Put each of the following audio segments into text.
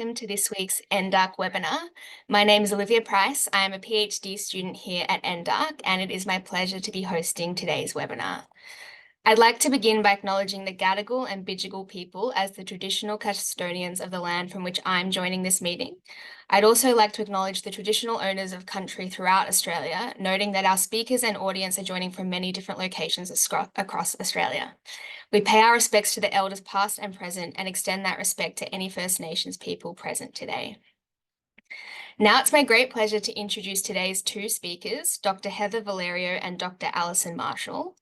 welcome to this week's NDARC webinar. My name is Olivia Price. I am a PhD student here at NDARC, and it is my pleasure to be hosting today's webinar. I'd like to begin by acknowledging the Gadigal and Bidjigal people as the traditional custodians of the land from which I'm joining this meeting. I'd also like to acknowledge the traditional owners of country throughout Australia, noting that our speakers and audience are joining from many different locations across Australia. We pay our respects to the elders past and present and extend that respect to any First Nations people present today. Now it's my great pleasure to introduce today's two speakers, Dr. Heather Valerio and Dr. Alison Marshall.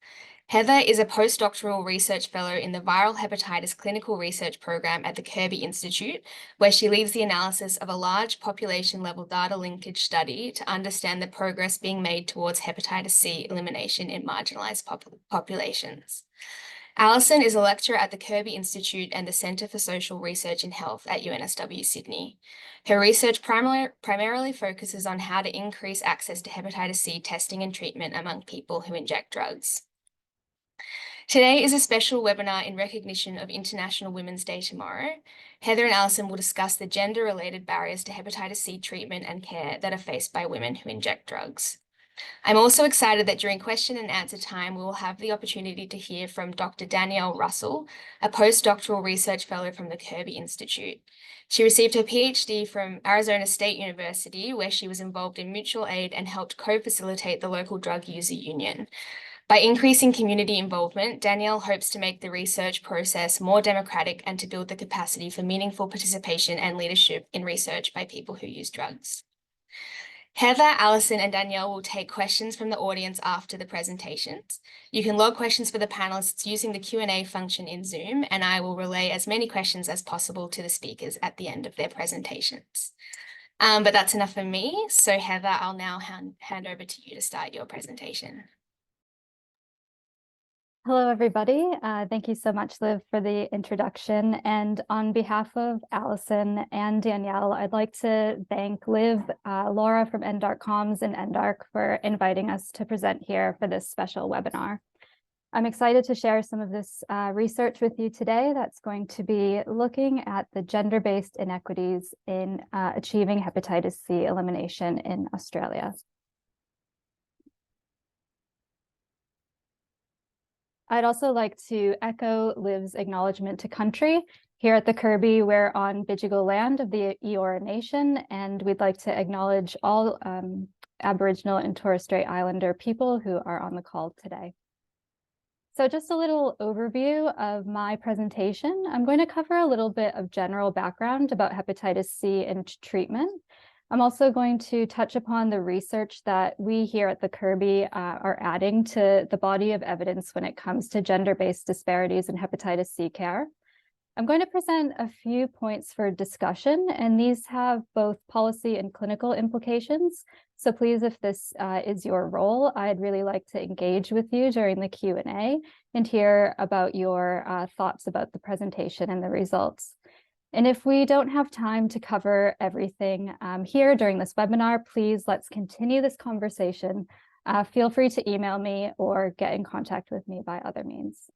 Heather is a postdoctoral research fellow in the Viral Hepatitis Clinical Research Program at the Kirby Institute, where she leads the analysis of a large population-level data linkage study to understand the progress being made towards hepatitis C elimination in marginalised populations. Alison is a lecturer at the Kirby Institute and the Centre for Social Research in Health at UNSW Sydney. Her research primarily focuses on how to increase access to hepatitis C testing and treatment among people who inject drugs. Today is a special webinar in recognition of International Women's Day tomorrow. Heather and Alison will discuss the gender-related barriers to hepatitis C treatment and care that are faced by women who inject drugs. I'm also excited that during question and answer time, we will have the opportunity to hear from Dr. Danielle Russel, a postdoctoral research fellow from the Kirby Institute. She received her PhD from Arizona State University, where she was involved in mutual aid and helped co-facilitate the local drug user union. By increasing community involvement, Danielle hopes to make the research process more democratic and to build the capacity for meaningful participation and leadership in research by people who use drugs. Heather, Alison, and Danielle will take questions from the audience after the presentations. You can log questions for the panelists using the Q&A function in Zoom, and I will relay as many questions as possible to the speakers at the end of their presentations. But that's enough for me. So Heather, I'll now hand over to you to start your presentation. Hello, everybody. Thank you so much, Liv, for the introduction. And on behalf of Alison and Danielle, I'd like to thank Liv, Laura from NDARC Comms and NDARC for inviting us to present here for this special webinar. I'm excited to share some of this research with you today that's going to be looking at the gender-based inequities in achieving hepatitis C elimination in Australia. I'd also like to echo Liv's acknowledgement to country. Here at the Kirby, we're on Bidjigal land of the Eora Nation, and we'd like to acknowledge all Aboriginal and Torres Strait Islander people who are on the call today. So just a little overview of my presentation. I'm going to cover a little bit of general background about hepatitis C and treatment. I'm also going to touch upon the research that we here at the Kirby are adding to the body of evidence when it comes to gender-based disparities in hepatitis C care. I'm going to present a few points for discussion, and these have both policy and clinical implications. So please, if this is your role, I'd really like to engage with you during the Q&A and hear about your thoughts about the presentation and the results. And if we don't have time to cover everything here during this webinar, please let's continue this conversation. Feel free to email me or get in contact with me by other means.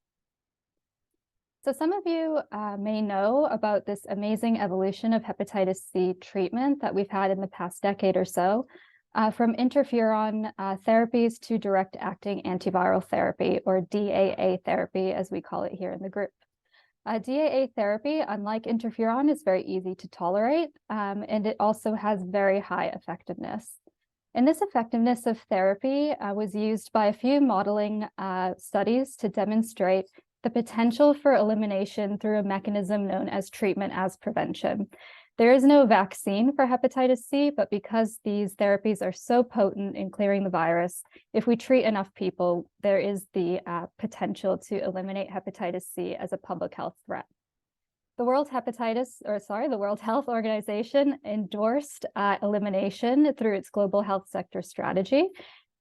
So some of you may know about this amazing evolution of hepatitis C treatment that we've had in the past decade or so, from interferon therapies to direct-acting antiviral therapy, or DAA therapy, as we call it here in the group. DAA therapy, unlike interferon, is very easy to tolerate, and it also has very high effectiveness. And this effectiveness of therapy was used by a few modeling studies to demonstrate the potential for elimination through a mechanism known as treatment as prevention. There is no vaccine for hepatitis C, but because these therapies are so potent in clearing the virus, if we treat enough people, there is the potential to eliminate hepatitis C as a public health threat. The World Health Organization endorsed elimination through its global health sector strategy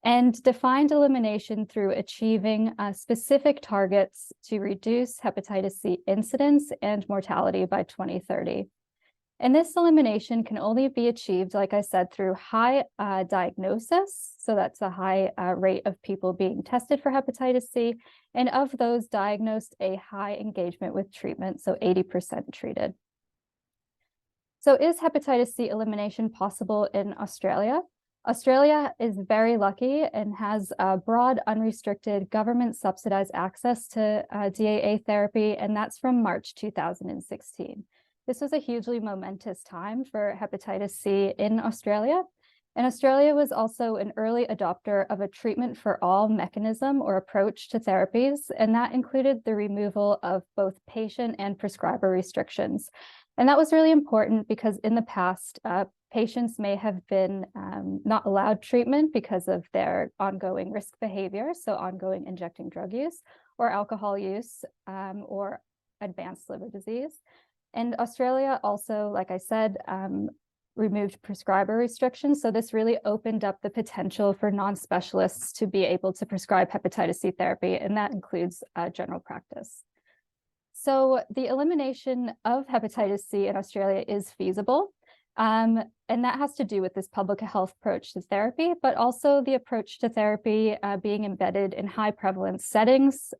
and defined elimination through achieving specific targets to reduce hepatitis C incidence and mortality by 2030. And this elimination can only be achieved, like I said, through high diagnosis. So that's a high rate of people being tested for hepatitis C. And of those diagnosed, a high engagement with treatment, so 80% treated. So is hepatitis C elimination possible in Australia? Australia is very lucky and has a broad, unrestricted, government-subsidized access to DAA therapy, and that's from March 2016. This was a hugely momentous time for hepatitis C in Australia. And Australia was also an early adopter of a treatment for all mechanism or approach to therapies, and that included the removal of both patient and prescriber restrictions. And that was really important because in the past, patients may have been not allowed treatment because of their ongoing risk behavior, so ongoing injecting drug use or alcohol use or advanced liver disease. And Australia also, like I said, removed prescriber restrictions. So this really opened up the potential for non-specialists to be able to prescribe hepatitis C therapy, and that includes general practice. So the elimination of hepatitis C in Australia is feasible. And that has to do with this public health approach to therapy, but also the approach to therapy being embedded in high prevalence settings.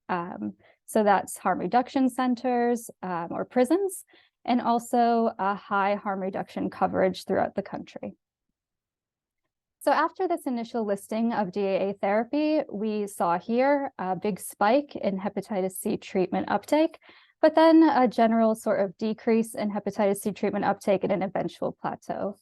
So that's harm reduction centers or prisons, and also a high harm reduction coverage throughout the country. So after this initial listing of DAA therapy, we saw here a big spike in hepatitis C treatment uptake, but then a general sort of decrease in hepatitis C treatment uptake and an eventual plateau.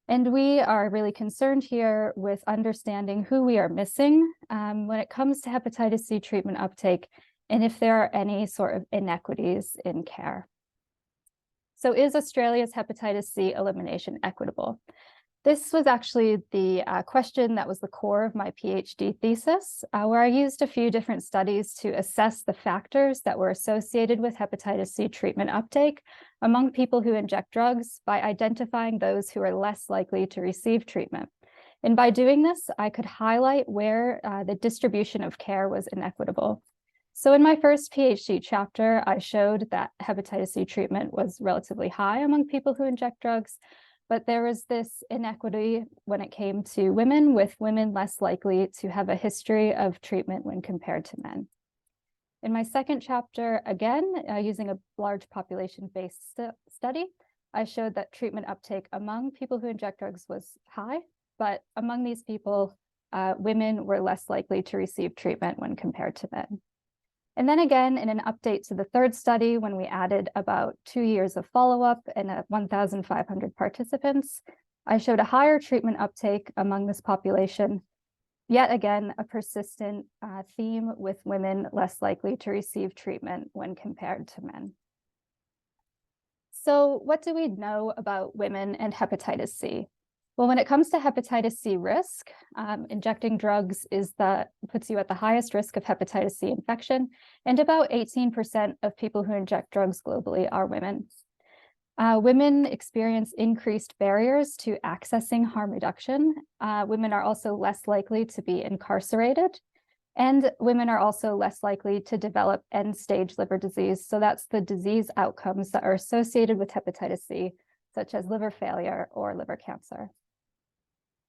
And we are really concerned here with understanding who we are missing when it comes to hepatitis C treatment uptake, and if there are any sort of inequities in care. So is Australia's hepatitis C elimination equitable? This was actually the question that was the core of my PhD thesis, where I used a few different studies to assess the factors that were associated with hepatitis C treatment uptake among people who inject drugs by identifying those who are less likely to receive treatment. And by doing this, I could highlight where the distribution of care was inequitable. So in my first PhD chapter, I showed that hepatitis C treatment was relatively high among people who inject drugs, but there was this inequity when it came to women, with women less likely to have a history of treatment when compared to men. In my second chapter, again, using a large population-based study, I showed that treatment uptake among people who inject drugs was high, but among these people, women were less likely to receive treatment when compared to men. And then again, in an update to the third study, when we added about 2 years of follow-up and 1,500 participants, I showed a higher treatment uptake among this population. Yet again, a persistent theme with women less likely to receive treatment when compared to men. So what do we know about women and hepatitis C? Well, when it comes to hepatitis C risk, injecting drugs puts you at the highest risk of hepatitis C infection, and about 18% of people who inject drugs globally are women. Women experience increased barriers to accessing harm reduction. Women are also less likely to be incarcerated, and women are also less likely to develop end-stage liver disease. So that's the disease outcomes that are associated with hepatitis C, such as liver failure or liver cancer.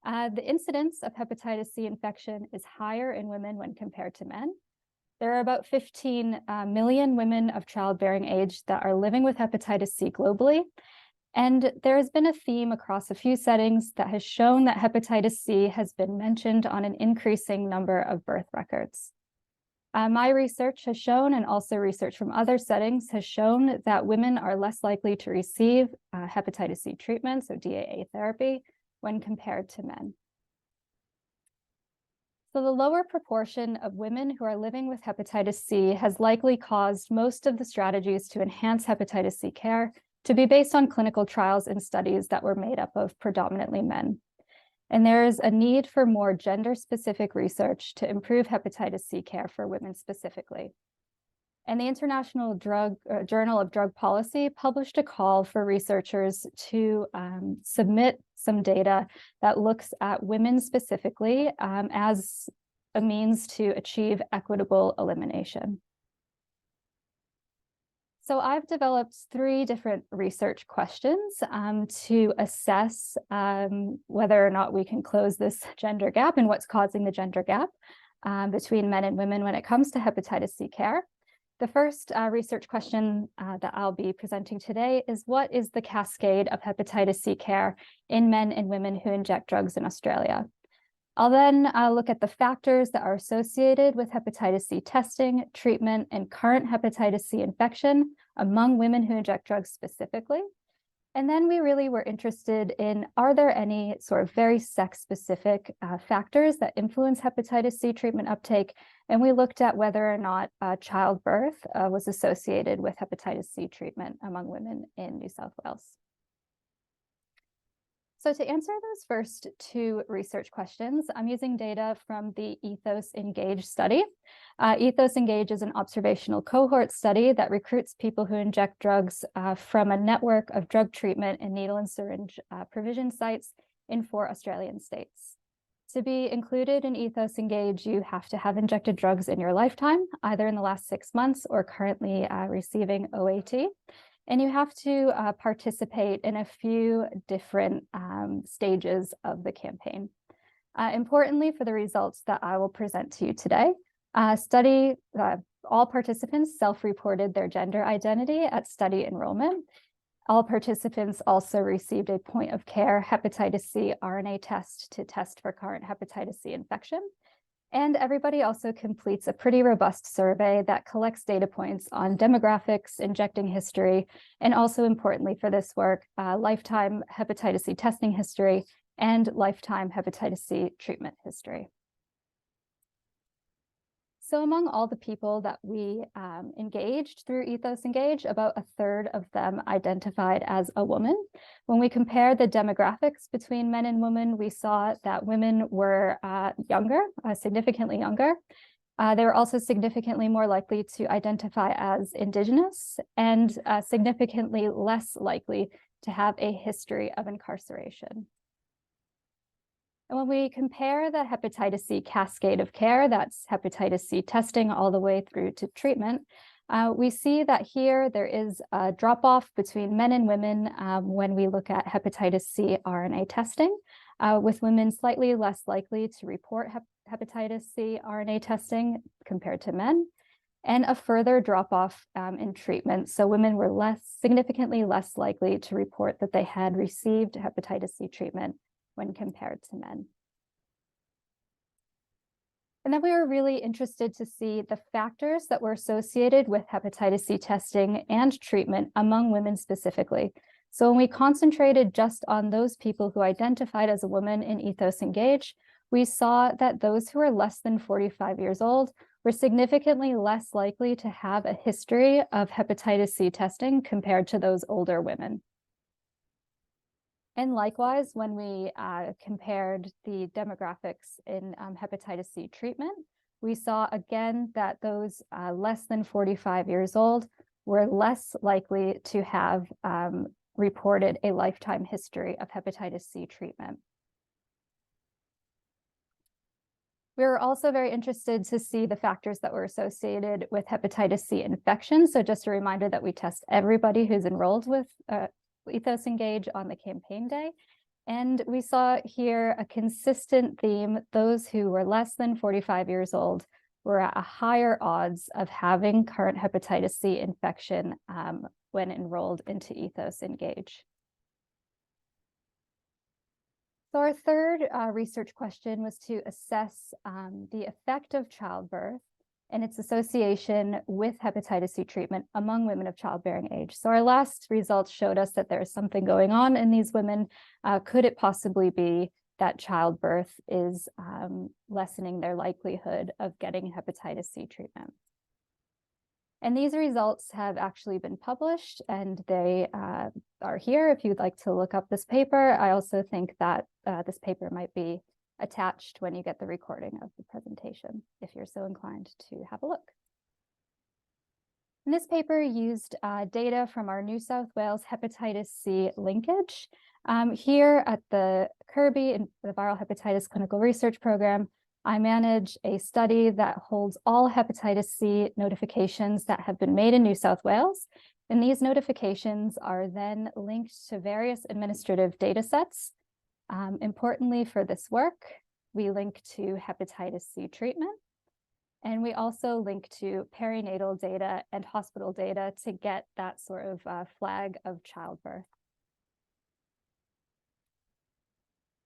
The incidence of hepatitis C infection is higher in women when compared to men. There are about 15 million women of childbearing age that are living with hepatitis C globally. And there has been a theme across a few settings that has shown that hepatitis C has been mentioned on an increasing number of birth records. My research has shown, and also research from other settings has shown, that women are less likely to receive hepatitis C treatment, so DAA therapy, when compared to men. So the lower proportion of women who are living with hepatitis C has likely caused most of the strategies to enhance hepatitis C care to be based on clinical trials and studies that were made up of predominantly men. And there is a need for more gender-specific research to improve hepatitis C care for women specifically. And the International Journal of Drug Policy published a call for researchers to submit some data that looks at women specifically as a means to achieve equitable elimination. So I've developed 3 different research questions to assess whether or not we can close this gender gap and what's causing the gender gap between men and women when it comes to hepatitis C care. The first research question that I'll be presenting today is, what is the cascade of hepatitis C care in men and women who inject drugs in Australia? I'll then look at the factors that are associated with hepatitis C testing, treatment, and current hepatitis C infection among women who inject drugs specifically. And then we really were interested in, are there any sort of very sex-specific factors that influence hepatitis C treatment uptake? And we looked at whether or not childbirth was associated with hepatitis C treatment among women in New South Wales. So to answer those first two research questions, I'm using data from the Ethos Engage study. Ethos Engage is an observational cohort study that recruits people who inject drugs from a network of drug treatment and needle and syringe provision sites in 4 Australian states. To be included in Ethos Engage, you have to have injected drugs in your lifetime, either in the last 6 months or currently receiving OAT. And you have to participate in a few different stages of the campaign. Importantly, for the results that I will present to you today, all participants self-reported their gender identity at study enrollment. All participants also received a point-of-care hepatitis C RNA test to test for current hepatitis C infection. And everybody also completes a pretty robust survey that collects data points on demographics, injecting history, and also importantly for this work, lifetime hepatitis C testing history and lifetime hepatitis C treatment history. So among all the people that we engaged through Ethos Engage, about 1/3 of them identified as a woman. When we compare the demographics between men and women, we saw that women were younger, significantly younger. They were also significantly more likely to identify as Indigenous and significantly less likely to have a history of incarceration. And when we compare the hepatitis C cascade of care, that's hepatitis C testing all the way through to treatment, we see that here there is a drop-off between men and women when we look at hepatitis C RNA testing, with women slightly less likely to report hepatitis C RNA testing compared to men, and a further drop-off in treatment. So women were significantly less likely to report that they had received hepatitis C treatment when compared to men. And then we were really interested to see the factors that were associated with hepatitis C testing and treatment among women specifically. So when we concentrated just on those people who identified as a woman in Ethos Engage, we saw that those who were less than 45 years old were significantly less likely to have a history of hepatitis C testing compared to those older women. And likewise, when we compared the demographics in hepatitis C treatment, we saw again that those less than 45 years old were less likely to have reported a lifetime history of hepatitis C treatment. We were also very interested to see the factors that were associated with hepatitis C infection. So just a reminder that we test everybody who's enrolled with Ethos Engage on the campaign day. And we saw here a consistent theme. Those who were less than 45 years old were at a higher odds of having current hepatitis C infection when enrolled into Ethos Engage. So our third research question was to assess the effect of childbirth and its association with hepatitis C treatment among women of childbearing age. So our last results showed us that there is something going on in these women. Could it possibly be that childbirth is lessening their likelihood of getting hepatitis C treatment? And these results have actually been published, and they are here if you'd like to look up this paper. I also think that this paper might be attached when you get the recording of the presentation, if you're so inclined to have a look. And this paper used data from our New South Wales hepatitis C linkage. Here at the Kirby in the Viral Hepatitis Clinical Research Program, I manage a study that holds all hepatitis C notifications that have been made in New South Wales. And these notifications are then linked to various administrative data sets. Importantly for this work, we link to hepatitis C treatment. And we also link to perinatal data and hospital data to get that sort of flag of childbirth.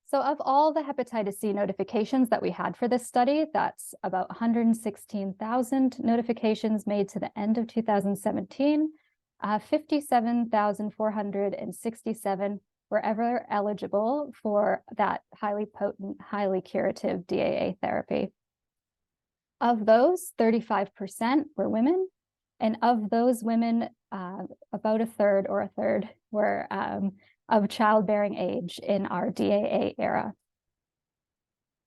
So of all the hepatitis C notifications that we had for this study, that's about 116,000 notifications made to the end of 2017. 57,467 were ever eligible for that highly potent, highly curative DAA therapy. Of those, 35% were women. And of those women, about a third were of childbearing age in our DAA era.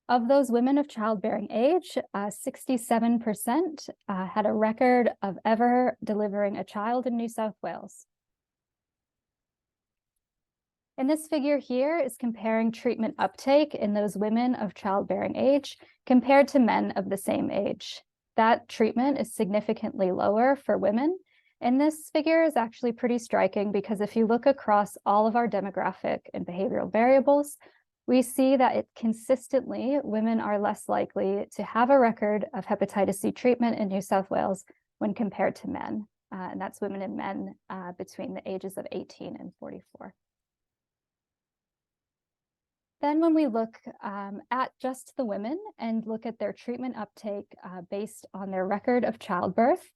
Of those women of childbearing age, 67% had a record of ever delivering a child in New South Wales. And this figure here is comparing treatment uptake in those women of childbearing age compared to men of the same age. That treatment is significantly lower for women. And this figure is actually pretty striking because if you look across all of our demographic and behavioral variables, we see that consistently women are less likely to have a record of hepatitis C treatment in New South Wales when compared to men. And that's women and men between the ages of 18 and 44. Then when we look at just the women and look at their treatment uptake based on their record of childbirth,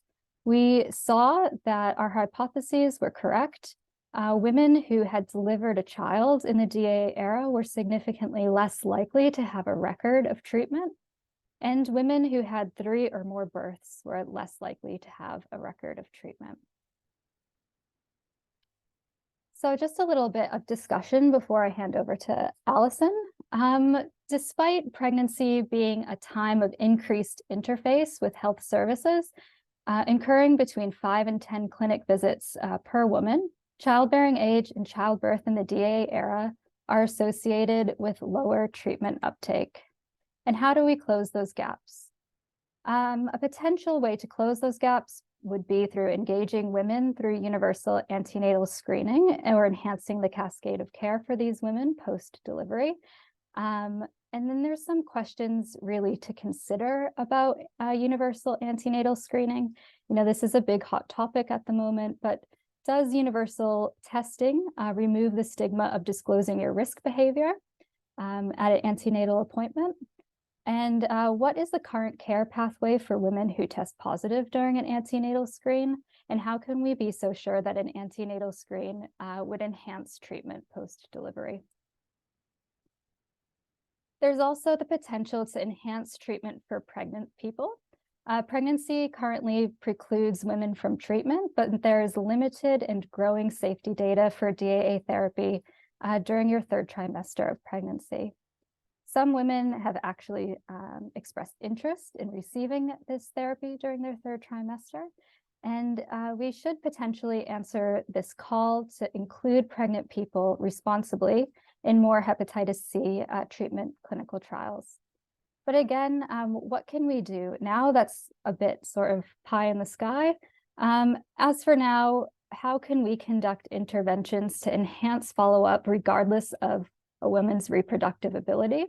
we saw that our hypotheses were correct. Women who had delivered a child in the DAA era were significantly less likely to have a record of treatment, and women who had 3 or more births were less likely to have a record of treatment. So just a little bit of discussion before I hand over to Alison. Despite pregnancy being a time of increased interface with health services, incurring between 5 and 10 clinic visits per woman, childbearing age and childbirth in the DAA era are associated with lower treatment uptake. And how do we close those gaps? A potential way to close those gaps would be through engaging women through universal antenatal screening or enhancing the cascade of care for these women post-delivery. And then there's some questions really to consider about universal antenatal screening. You know, this is a big hot topic at the moment, but does universal testing remove the stigma of disclosing your risk behavior at an antenatal appointment? And what is the current care pathway for women who test positive during an antenatal screen? And how can we be so sure that an antenatal screen would enhance treatment post-delivery? There's also the potential to enhance treatment for pregnant people. Pregnancy currently precludes women from treatment, but there is limited and growing safety data for DAA therapy during your 3rd trimester of pregnancy. Some women have actually expressed interest in receiving this therapy during their 3rd trimester, and we should potentially answer this call to include pregnant people responsibly in more hepatitis C treatment clinical trials. But again, what can we do? Now that's a bit sort of pie in the sky. As for now, how can we conduct interventions to enhance follow-up regardless of a woman's reproductive ability?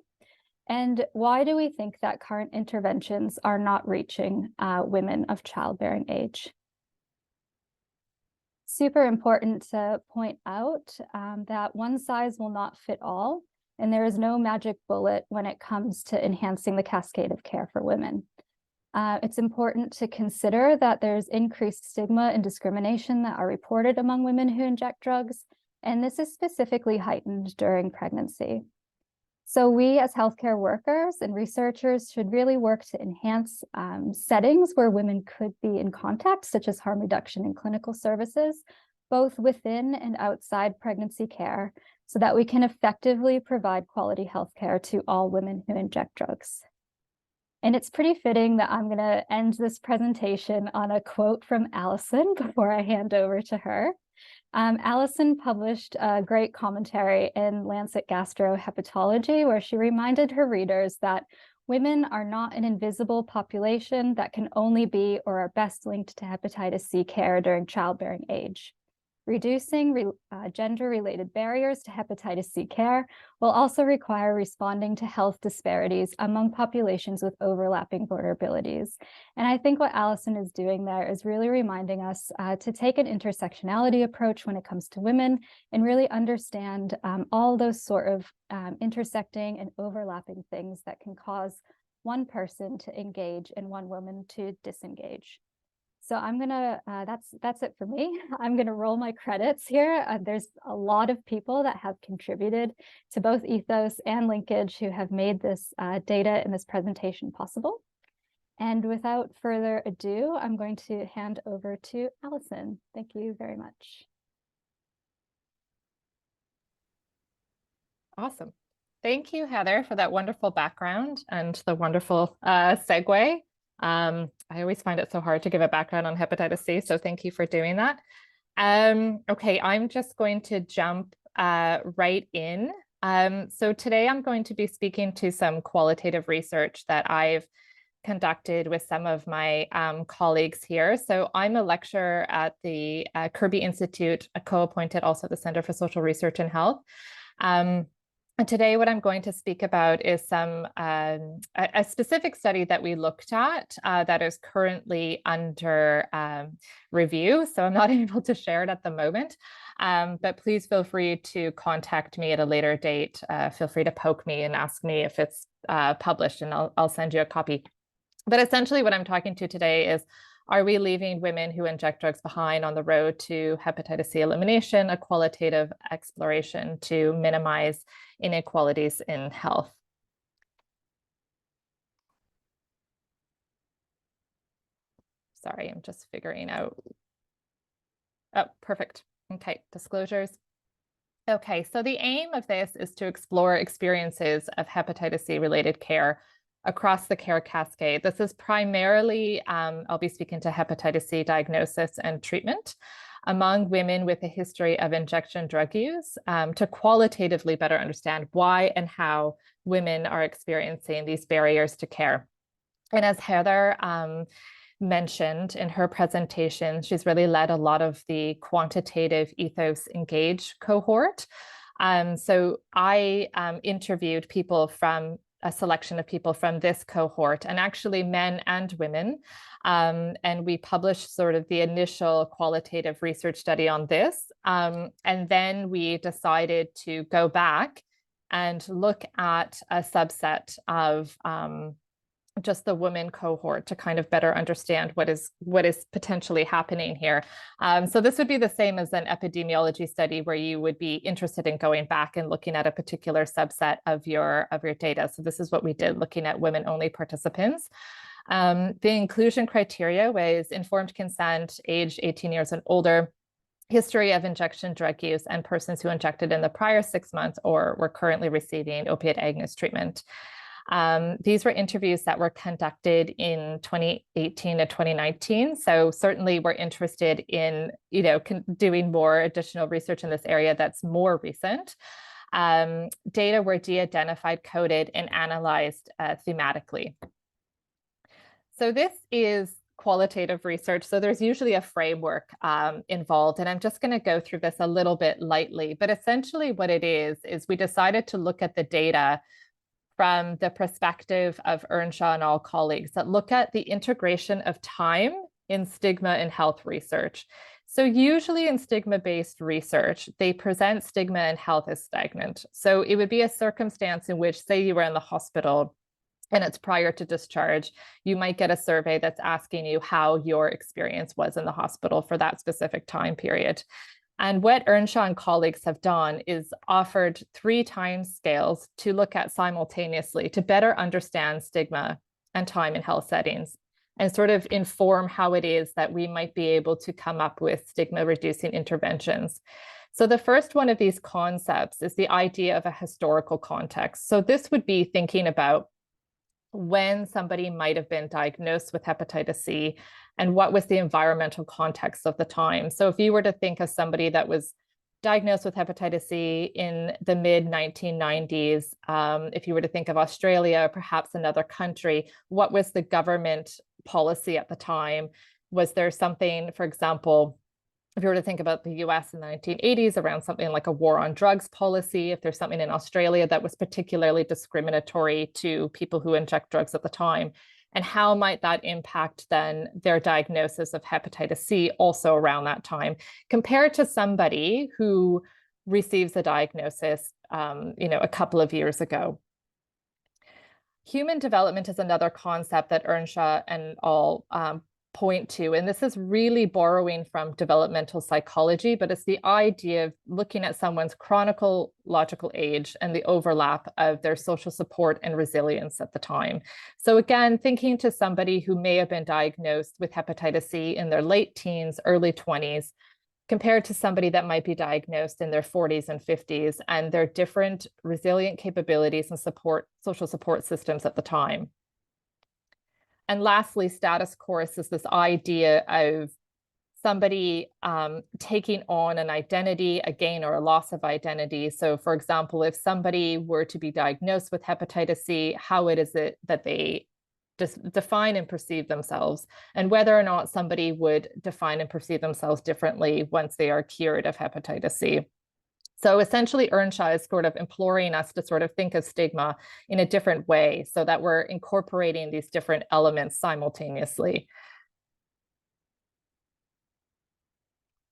And why do we think that current interventions are not reaching women of childbearing age? Super important to point out that one size will not fit all, and there is no magic bullet when it comes to enhancing the cascade of care for women. It's important to consider that there's increased stigma and discrimination that are reported among women who inject drugs, and this is specifically heightened during pregnancy. So we as healthcare workers and researchers should really work to enhance settings where women could be in contact, such as harm reduction in clinical services, both within and outside pregnancy care, so that we can effectively provide quality healthcare to all women who inject drugs. And it's pretty fitting that I'm going to end this presentation on a quote from Alison before I hand over to her. Alison published a great commentary in Lancet Gastrohepatology where she reminded her readers that women are not an invisible population that can only be or are best linked to hepatitis C care during childbearing age. Reducing gender-related barriers to hepatitis C care will also require responding to health disparities among populations with overlapping vulnerabilities. And I think what Alison is doing there is really reminding us to take an intersectionality approach when it comes to women and really understand all those sort of intersecting and overlapping things that can cause one person to engage and one woman to disengage. So I'm gonna, that's it for me. I'm gonna roll my credits here. There's a lot of people that have contributed to both Ethos and Linkage who have made this data in this presentation possible. And without further ado, I'm going to hand over to Alison. Thank you very much. Awesome. Thank you, Heather, for that wonderful background and the wonderful segue. I always find it so hard to give a background on hepatitis C, so thank you for doing that. Okay, I'm just going to jump right in. So today I'm going to be speaking to some qualitative research that I've conducted with some of my colleagues here. So I'm a lecturer at the Kirby Institute, co-appointed also at the Center for Social Research and Health. And today, what I'm going to speak about is a specific study that we looked at that is currently under review. So I'm not able to share it at the moment, but please feel free to contact me at a later date. Feel free to poke me and ask me if it's published, and I'll send you a copy. But essentially what I'm talking to today is, are we leaving women who inject drugs behind on the road to hepatitis C elimination, a qualitative exploration to minimize inequalities in health? Sorry, I'm just figuring out. Oh, perfect. Okay, disclosures. Okay, so the aim of this is to explore experiences of hepatitis C related care across the care cascade. This is primarily, I'll be speaking to hepatitis C diagnosis and treatment among women with a history of injection drug use, to qualitatively better understand why and how women are experiencing these barriers to care. And as Heather mentioned in her presentation, she's really led a lot of the quantitative Ethos Engage cohort. So I interviewed people from a selection of people from this cohort, and actually men and women. And we published sort of the initial qualitative research study on this. And then we decided to go back and look at a subset of just the women cohort to kind of better understand what is potentially happening here. So this would be the same as an epidemiology study where you would be interested in going back and looking at a particular subset of your data. So this is what we did, looking at women-only participants. The inclusion criteria was informed consent, age 18 years and older, history of injection drug use, and persons who injected in the prior 6 months or were currently receiving opiate agonist treatment. These were interviews that were conducted in 2018 to 2019. So certainly we're interested in, doing more additional research in this area that's more recent. Data were de-identified, coded, and analyzed thematically. So this is qualitative research. So there's usually a framework involved, and I'm just going to go through this a little bit lightly. But essentially what it is we decided to look at the data from the perspective of Earnshaw and all colleagues that look at the integration of time in stigma in health research. So usually in stigma-based research, they present stigma in health as stagnant. So it would be a circumstance in which, say you were in the hospital and it's prior to discharge, you might get a survey that's asking you how your experience was in the hospital for that specific time period. And what Earnshaw and colleagues have done is offered 3 time scales to look at simultaneously to better understand stigma and time in health settings and sort of inform how it is that we might be able to come up with stigma reducing interventions. So the first one of these concepts is the idea of a historical context. So this would be thinking about when somebody might have been diagnosed with hepatitis C and what was the environmental context of the time. So if you were to think of somebody that was diagnosed with hepatitis C in the mid-1990s, if you were to think of Australia, perhaps another country, what was the government policy at the time? Was there something, for example, if you were to think about the US in the 1980s around something like a war on drugs policy, if there's something in Australia that was particularly discriminatory to people who inject drugs at the time, and how might that impact then their diagnosis of hepatitis C also around that time, compared to somebody who receives a diagnosis, a couple of years ago. Human development is another concept that Earnshaw and all point to, and this is really borrowing from developmental psychology, but it's the idea of looking at someone's chronological age and the overlap of their social support and resilience at the time. So again, thinking to somebody who may have been diagnosed with hepatitis C in their late teens, early 20s, compared to somebody that might be diagnosed in their 40s and 50s, and their different resilient capabilities and social support systems at the time. And lastly, status course is this idea of somebody taking on an identity, a gain or a loss of identity. So for example, if somebody were to be diagnosed with hepatitis C, how is it that they define and perceive themselves, and whether or not somebody would define and perceive themselves differently once they are cured of hepatitis C. So essentially, Earnshaw is sort of imploring us to sort of think of stigma in a different way so that we're incorporating these different elements simultaneously.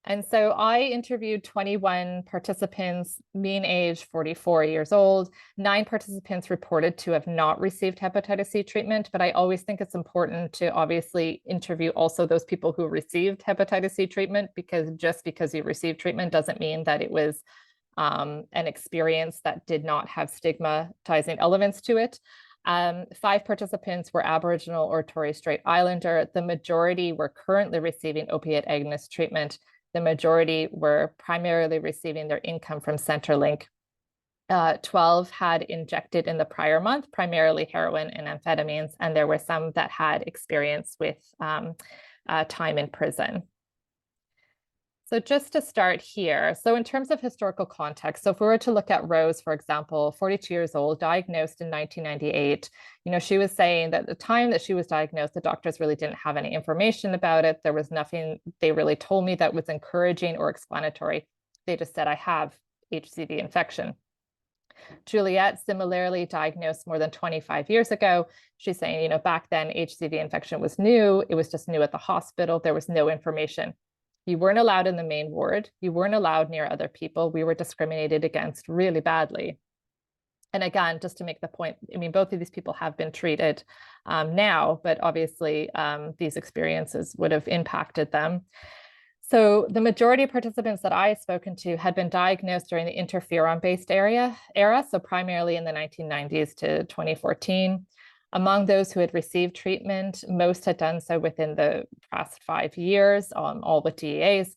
And so I interviewed 21 participants, mean age 44 years old. 9 participants reported to have not received hepatitis C treatment, but I always think it's important to obviously interview also those people who received hepatitis C treatment, because just because you received treatment doesn't mean that it was an experience that did not have stigmatizing elements to it. 5 participants were Aboriginal or Torres Strait Islander. The majority were currently receiving opiate agonist treatment. The majority were primarily receiving their income from Centrelink. 12 had injected in the prior month, primarily heroin and amphetamines, and there were some that had experience with time in prison. So just to start here, so in terms of historical context, so if we were to look at Rose, for example, 42 years old, diagnosed in 1998, she was saying that the time that she was diagnosed, the doctors really didn't have any information about it. There was nothing they really told me that was encouraging or explanatory. They just said, I have HCV infection. Juliet, similarly diagnosed more than 25 years ago. She's saying, back then HCV infection was new. It was just new at the hospital. There was no information. You weren't allowed in the main ward. You weren't allowed near other people. We were discriminated against really badly. And again, just to make the point, both of these people have been treated now, but obviously these experiences would have impacted them. So the majority of participants that I had spoken to had been diagnosed during the interferon-based era, so primarily in the 1990s to 2014. Among those who had received treatment, most had done so within the past 5 years, all with DEAs.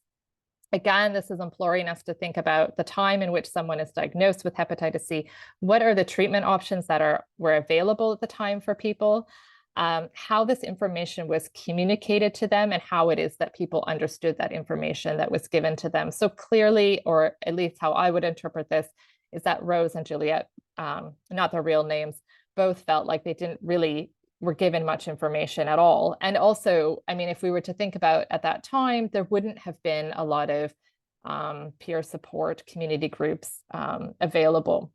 Again, this is imploring us to think about the time in which someone is diagnosed with hepatitis C. What are the treatment options that were available at the time for people? How this information was communicated to them, and how it is that people understood that information that was given to them. So clearly, or at least how I would interpret this, is that Rose and Juliet, not their real names, both felt like they didn't really were given much information at all. And also, if we were to think about at that time, there wouldn't have been a lot of peer support, community groups available.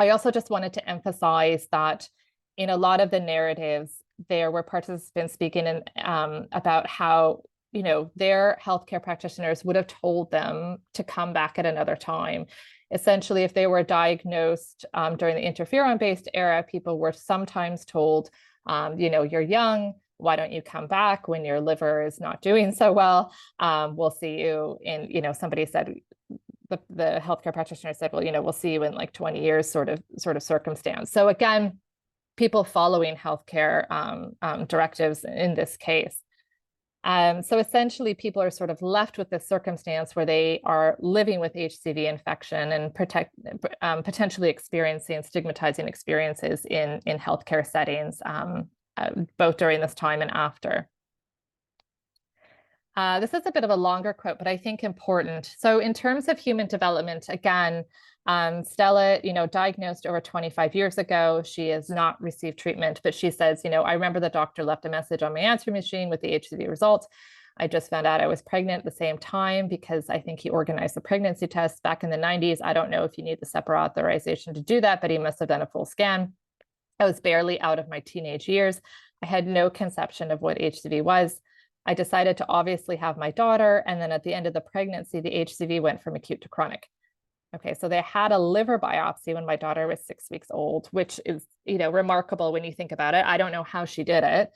I also just wanted to emphasize that in a lot of the narratives, there were participants speaking about how their healthcare practitioners would have told them to come back at another time. Essentially, if they were diagnosed during the interferon-based era, people were sometimes told, you're young, why don't you come back when your liver is not doing so well? We'll see you in, somebody said, the healthcare practitioner said, well, we'll see you in like 20 years sort of circumstance. So again, people following healthcare directives in this case. So essentially, people are sort of left with this circumstance where they are living with HCV infection and potentially experiencing stigmatizing experiences in healthcare settings, both during this time and after. This is a bit of a longer quote, but I think important. So in terms of human development, again, Stella, diagnosed over 25 years ago. She has not received treatment, but she says, I remember the doctor left a message on my answering machine with the HCV results. I just found out I was pregnant at the same time because I think he organized the pregnancy test back in the 90s. I don't know if you need the separate authorization to do that, but he must have done a full scan. I was barely out of my teenage years. I had no conception of what HCV was. I decided to obviously have my daughter. And then at the end of the pregnancy, the HCV went from acute to chronic. Okay, so they had a liver biopsy when my daughter was 6 weeks old, which is, remarkable when you think about it. I don't know how she did it.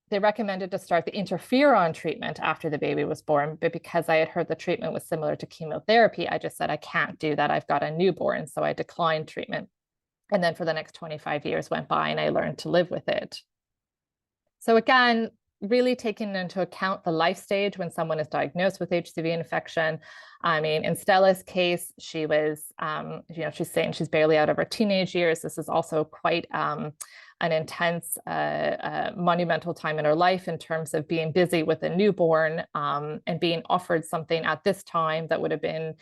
They recommended to start the interferon treatment after the baby was born, but because I had heard the treatment was similar to chemotherapy, I just said, I can't do that. I've got a newborn. So I declined treatment. And then for the next 25 years went by and I learned to live with it. So again, really taking into account the life stage when someone is diagnosed with HCV infection. I mean, in Stella's case, she was, she's saying she's barely out of her teenage years. This is also quite an intense, monumental time in her life in terms of being busy with a newborn and being offered something at this time that would have been,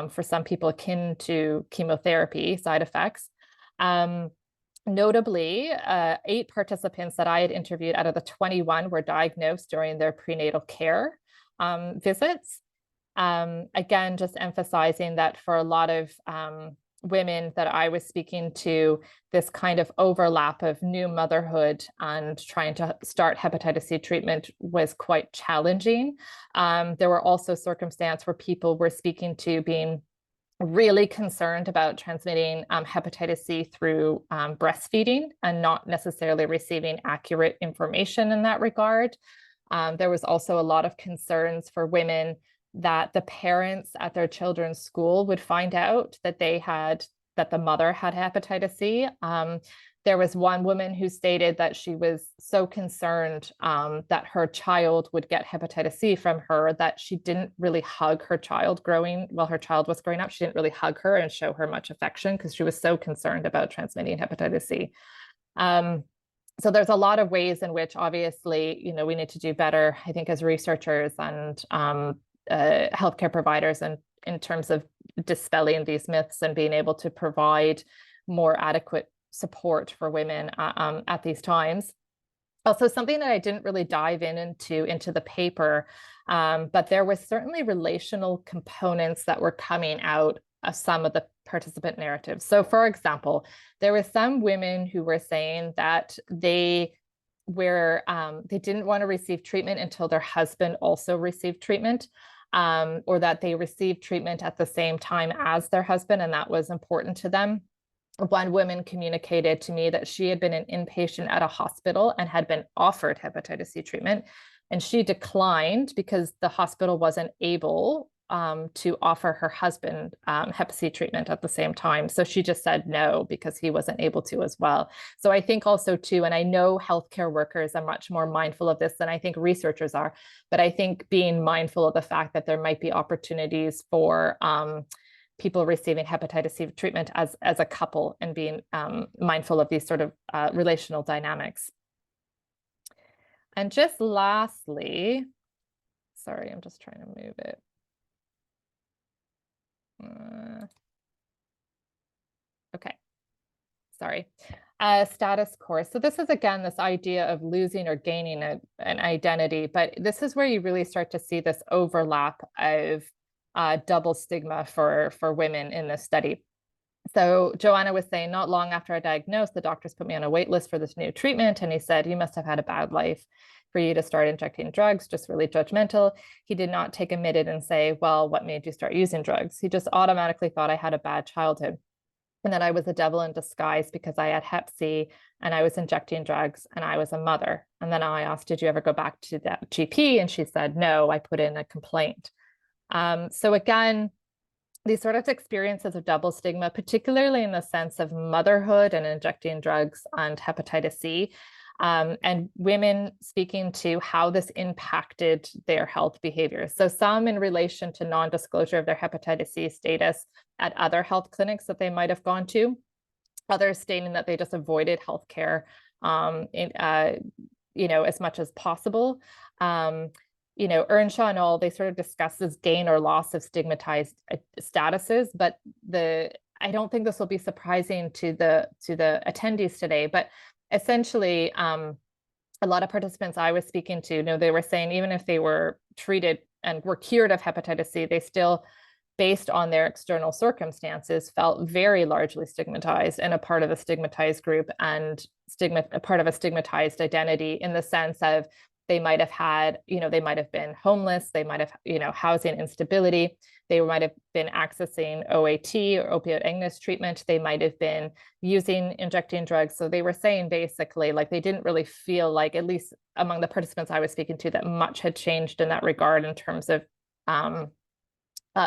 for some people, akin to chemotherapy side effects. Notably, 8 participants that I had interviewed out of the 21 were diagnosed during their prenatal care visits. Again, just emphasizing that for a lot of women that I was speaking to, this kind of overlap of new motherhood and trying to start hepatitis C treatment was quite challenging. There were also circumstances where people were speaking to being really concerned about transmitting hepatitis C through breastfeeding and not necessarily receiving accurate information in that regard. There was also a lot of concerns for women that the parents at their children's school would find out that the mother had hepatitis C. There was one woman who stated that she was so concerned that her child would get hepatitis C from her that she didn't really hug her child while her child was growing up. She didn't really hug her and show her much affection because she was so concerned about transmitting hepatitis C. So there's a lot of ways in which obviously, we need to do better, I think, as researchers and healthcare providers, and in terms of dispelling these myths and being able to provide more adequate support for women at these times. Also, something that I didn't really dive into the paper, but there was certainly relational components that were coming out of some of the participant narratives. So, for example, there were some women who were saying that they didn't want to receive treatment until their husband also received treatment, or that they received treatment at the same time as their husband, and that was important to them. One woman communicated to me that she had been an inpatient at a hospital and had been offered hepatitis C treatment, and she declined because the hospital wasn't able to offer her husband hep C treatment at the same time. So she just said no because he wasn't able to as well. So I think also too, and I know healthcare workers are much more mindful of this than I think researchers are, but I think being mindful of the fact that there might be opportunities for people receiving hepatitis C treatment as a couple, and being mindful of these sort of relational dynamics. And just lastly, sorry, I'm just trying to move it. Okay, sorry. Status course. So this is, again, this idea of losing or gaining an identity, but this is where you really start to see this overlap of double stigma for women in this study. So Joanna was saying, not long after I diagnosed, the doctors put me on a wait list for this new treatment. And he said, you must have had a bad life for you to start injecting drugs, just really judgmental. He did not take a minute and say, well, what made you start using drugs? He just automatically thought I had a bad childhood and that I was a devil in disguise because I had hep C and I was injecting drugs and I was a mother. And then I asked, did you ever go back to that GP? And she said, no, I put in a complaint. So again, these sort of experiences of double stigma, particularly in the sense of motherhood and injecting drugs and hepatitis C, and women speaking to how this impacted their health behaviors. So some in relation to non-disclosure of their hepatitis C status at other health clinics that they might have gone to, others stating that they just avoided healthcare, as much as possible. Earnshaw and all, they sort of discuss this gain or loss of stigmatized statuses, but I don't think this will be surprising to the attendees today, but essentially, a lot of participants I was speaking to, you know, they were saying even if they were treated and were cured of hepatitis C, they still, based on their external circumstances, felt very largely stigmatized and a part of a stigmatized group and a part of a stigmatized identity, in the sense of they might have had, you know, they might have been homeless, they might have, you know, housing instability, they might have been accessing OAT or opioid agonist treatment, they might have been injecting drugs. So they were saying basically like they didn't really feel like, at least among the participants I was speaking to, that much had changed in that regard in terms of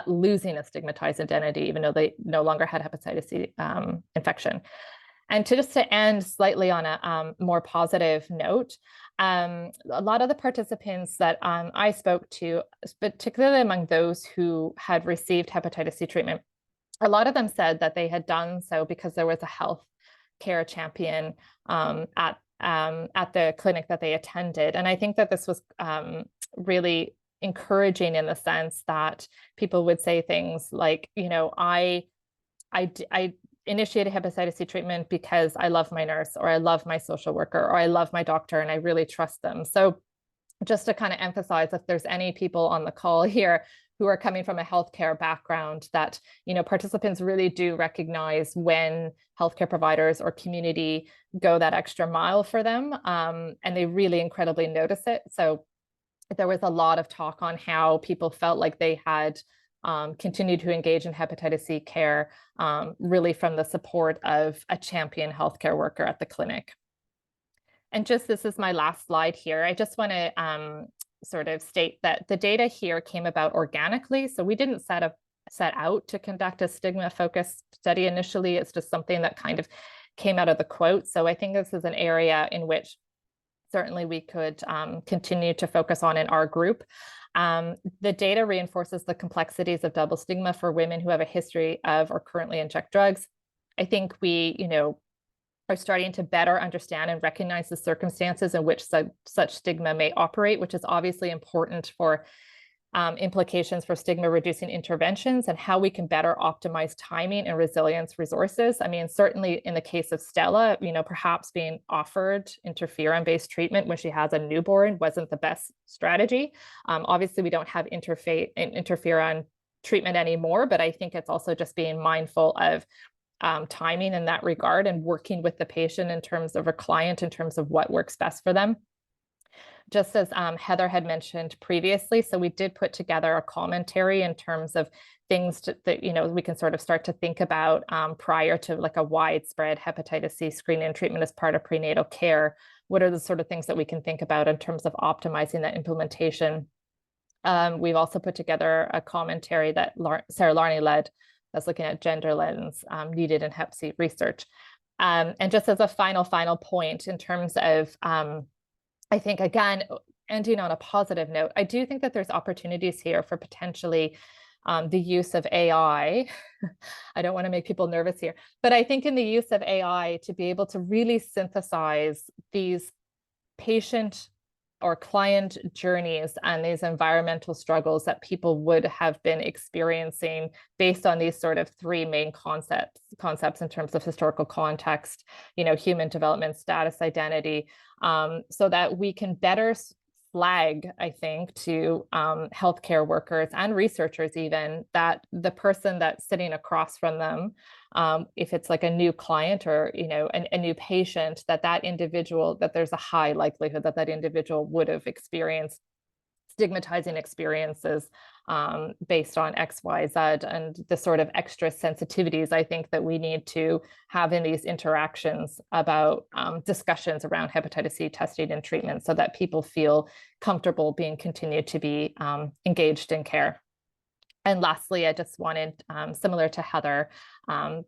losing a stigmatized identity, even though they no longer had hepatitis C infection. And to end slightly on a more positive note, a lot of the participants that I spoke to, particularly among those who had received hepatitis C treatment, a lot of them said that they had done so because there was a health care champion at the clinic that they attended. And I think that this was really encouraging, in the sense that people would say things like, you know, I initiated hepatitis C treatment because I love my nurse, or I love my social worker, or I love my doctor, and I really trust them. So just to kind of emphasize, if there's any people on the call here who are coming from a healthcare background, that, you know, participants really do recognize when healthcare providers or community go that extra mile for them, and they really incredibly notice it. So there was a lot of talk on how people felt like they had continued to engage in hepatitis C care, really from the support of a champion healthcare worker at the clinic. And just, this is my last slide here. I just want to sort of state that the data here came about organically. So we didn't set out to conduct a stigma-focused study initially. It's just something that kind of came out of the quote. So I think this is an area in which certainly we could continue to focus on in our group. The data reinforces the complexities of double stigma for women who have a history of or currently inject drugs. I think we, you know, are starting to better understand and recognize the circumstances in which such stigma may operate, which is obviously important for implications for stigma reducing interventions, and how we can better optimize timing and resilience resources. I mean, certainly in the case of Stella, you know, perhaps being offered interferon-based treatment when she has a newborn wasn't the best strategy. Obviously, we don't have interferon treatment anymore, but I think it's also just being mindful of timing in that regard, and working with the patient in terms of a client, in terms of what works best for them. Just as Heather had mentioned previously, so we did put together a commentary in terms of things that, you know, we can sort of start to think about prior to like a widespread hepatitis C screening and treatment as part of prenatal care. What are the sort of things that we can think about in terms of optimizing that implementation? We've also put together a commentary that Sarah Larney led, that's looking at gender lens needed in Hep C research. And just as a final point in terms of I think, again, ending on a positive note, I do think that there's opportunities here for potentially the use of AI. I don't want to make people nervous here, but I think in the use of AI to be able to really synthesize these patient or client journeys and these environmental struggles that people would have been experiencing based on these sort of three main concepts in terms of historical context, you know, human development, status, identity, so that we can better flag, I think, to healthcare workers and researchers even, that the person that's sitting across from them, if it's like a new client or, you know, a new patient, that individual, that there's a high likelihood that that individual would have experienced stigmatizing experiences based on X, Y, Z, and the sort of extra sensitivities I think that we need to have in these interactions about discussions around hepatitis C testing and treatment, so that people feel comfortable being continued to be engaged in care. And lastly, I just wanted, similar to Heather,